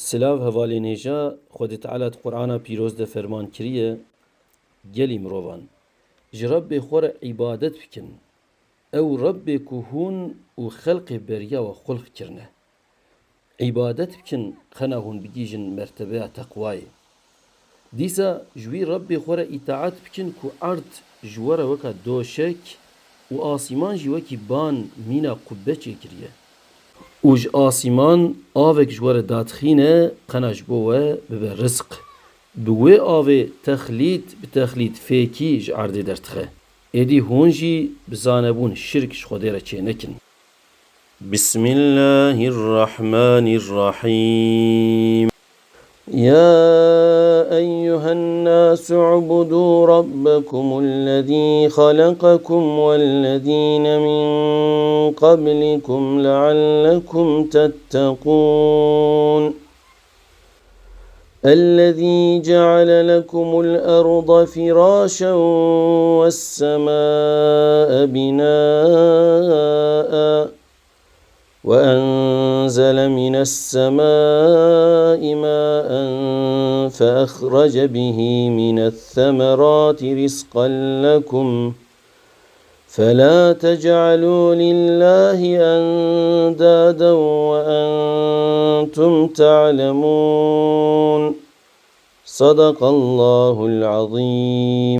سلاو هوالینیجا خود تعالی قرآن پیروز ده فرمان کریه گلی مروان جرب خور عبادت بکن او رب كهون و خلق بريا و خلق كرنه عبادت بكن خناهون بجيجن مرتبه تقواي ديسا جوي ربي خورا اطاعت بكن كو ارض جوارا وكا دوشك و آسمان جوكي بان مينا قبه كريه وج آسمان آوك جوارا دادخينه قناج بوه ببه رزق بوه آوه تخليد بتخليد فيكي جعرده درتخه ادي هونجي بزانبون شرك شخوديرا چه نكن بسم الله الرحمن الرحيم يا أيها الناس اعبدوا ربكم الذي خلقكم والذين من قبلكم لعلكم تتقون الذي جعل لكم الأرض فراشا والسماء بناء وأنزل من السماء ماء فأخرج به من الثمرات رزقا لكم فلا تجعلوا لله أندادا وأنتم تعلمون صدق الله العظيم.